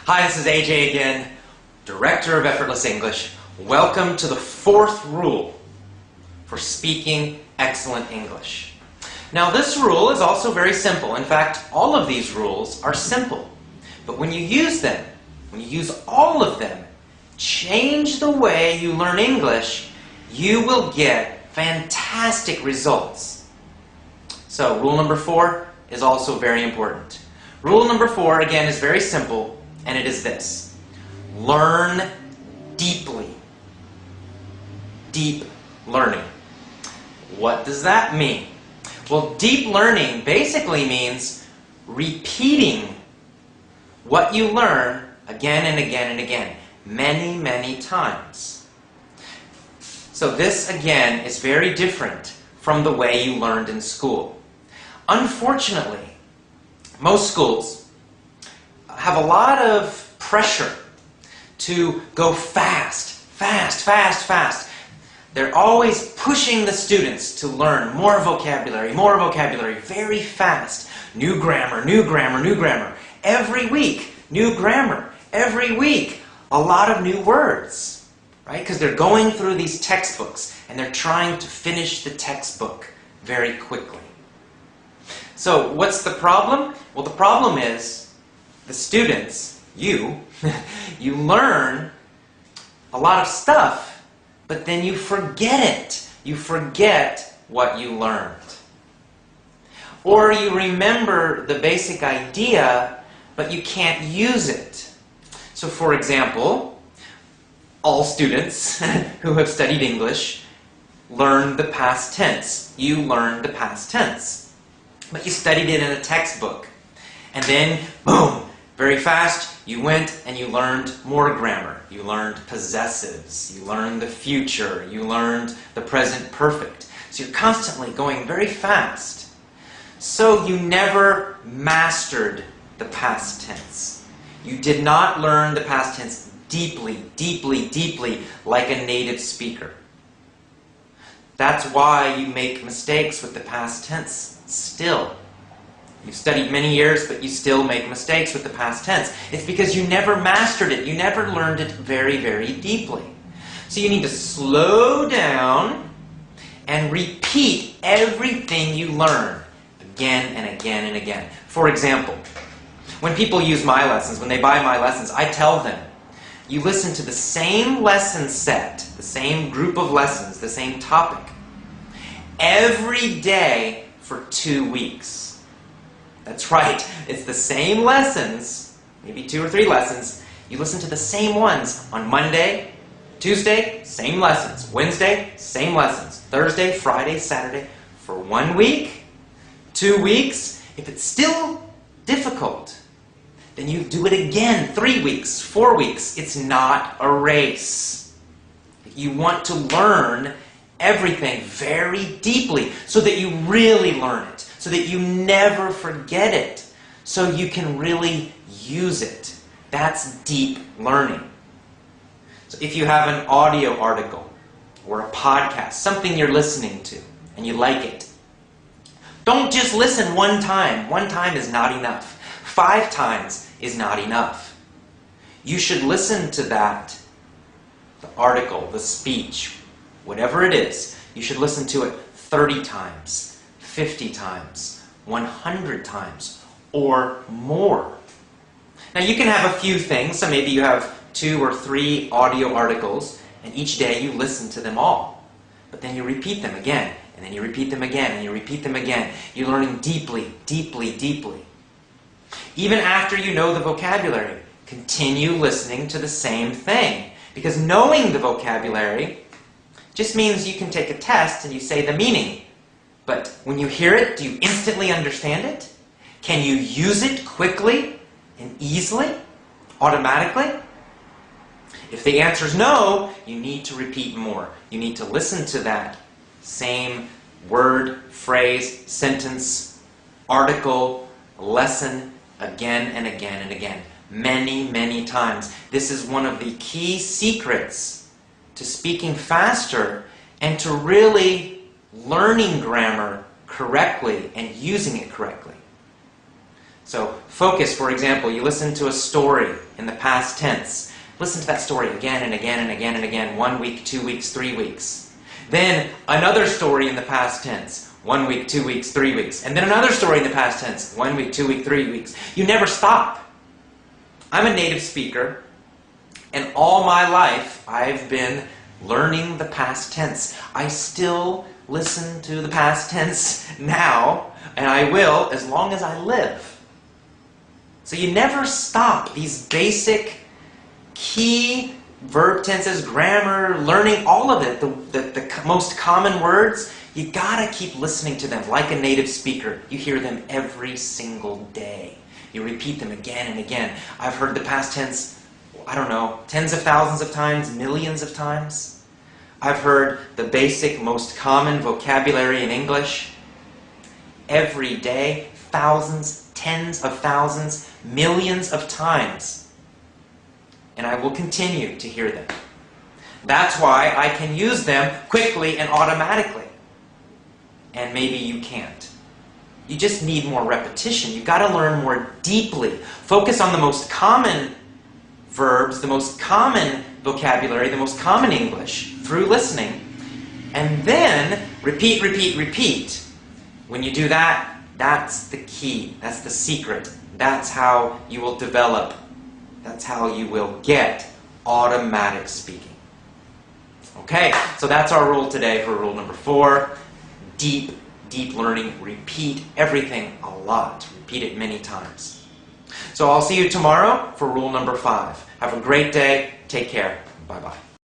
Hi, this is AJ again, Director of Effortless English. Welcome to the fourth rule for speaking excellent English. Now, this rule is also very simple. In fact, all of these rules are simple. But when you use them, when you use all of them, change the way you learn English, you will get fantastic results. So, rule number 4 is also very important. Rule number 4, again, is very simple, and it is this. Learn deeply. Deep learning. What does that mean? Well, deep learning basically means repeating what you learn again and again and again, many, many times. So this, again, is very different from the way you learned in school. Unfortunately, most schools have a lot of pressure to go fast. They're always pushing the students to learn more vocabulary, very fast. New grammar, new grammar, new grammar. Every week, new grammar. Every week, a lot of new words, right? Because they're going through these textbooks and they're trying to finish the textbook very quickly. So what's the problem? Well, the problem is the students, you learn a lot of stuff, but then you forget it. You forget what you learned. Or you remember the basic idea, but you can't use it. So for example, all students who have studied English learn the past tense. You learned the past tense. But you studied it in a textbook. And then, boom, very fast, you went and you learned more grammar. You learned possessives. You learned the future. You learned the present perfect. So you're constantly going very fast. So you never mastered the past tense. You did not learn the past tense deeply, like a native speaker. That's why you make mistakes with the past tense still. You've studied many years, but you still make mistakes with the past tense. It's because you never mastered it. You never learned it very, very deeply. So you need to slow down and repeat everything you learn again and again and again. For example, when people use my lessons, when they buy my lessons, I tell them, you listen to the same lesson set, the same group of lessons, the same topic, every day for 2 weeks. That's right, it's the same lessons, maybe 2 or 3 lessons. You listen to the same ones on Monday, Tuesday, same lessons. Wednesday, same lessons. Thursday, Friday, Saturday, for 1 week, 2 weeks. If it's still difficult, then you do it again, 3 weeks, 4 weeks. It's not a race. You want to learn everything very deeply so that you really learn it, so that you never forget it, so you can really use it. That's deep learning. So if you have an audio article or a podcast, something you're listening to, and you like it, don't just listen one time. One time is not enough. 5 times is not enough. You should listen to that, the article, the speech, whatever it is. You should listen to it 30 times, 50 times, 100 times, or more. Now you can have a few things, so maybe you have 2 or 3 audio articles, and each day you listen to them all. But then you repeat them again, and then you repeat them again, and you repeat them again. You're learning deeply. Even after you know the vocabulary, continue listening to the same thing. Because knowing the vocabulary just means you can take a test and you say the meaning. But when you hear it, do you instantly understand it? Can you use it quickly and easily, automatically? If the answer is no, you need to repeat more. You need to listen to that same word, phrase, sentence, article, lesson again and again and again. Many, many times. This is one of the key secrets to speaking faster and to really learning grammar correctly and using it correctly. So focus, for example, you listen to a story in the past tense. Listen to that story again and again and again and again, 1 week, 2 weeks, 3 weeks. Then another story in the past tense, 1 week, 2 weeks, 3 weeks. And then another story in the past tense, 1 week, 2 weeks, 3 weeks. You never stop. I'm a native speaker, and all my life I've been learning the past tense. I still listen to the past tense now, and I will as long as I live. So you never stop. These basic key verb tenses, grammar, learning, all of it, the most common words, you gotta keep listening to them like a native speaker. You hear them every single day. You repeat them again and again. I've heard the past tense, I don't know, tens of thousands of times, millions of times. I've heard the basic, most common vocabulary in English every day, thousands, tens of thousands, millions of times. And I will continue to hear them. That's why I can use them quickly and automatically. And maybe you can't. You just need more repetition. You've got to learn more deeply. Focus on the most common verbs, the most common vocabulary, the most common English through listening. And then repeat, repeat, repeat. When you do that, that's the key. That's the secret. That's how you will develop. That's how you will get automatic speaking. Okay, so that's our rule today for rule number 4. Deep, deep learning. Repeat everything a lot. Repeat it many times. So I'll see you tomorrow for rule number 5. Have a great day. Take care. Bye-bye.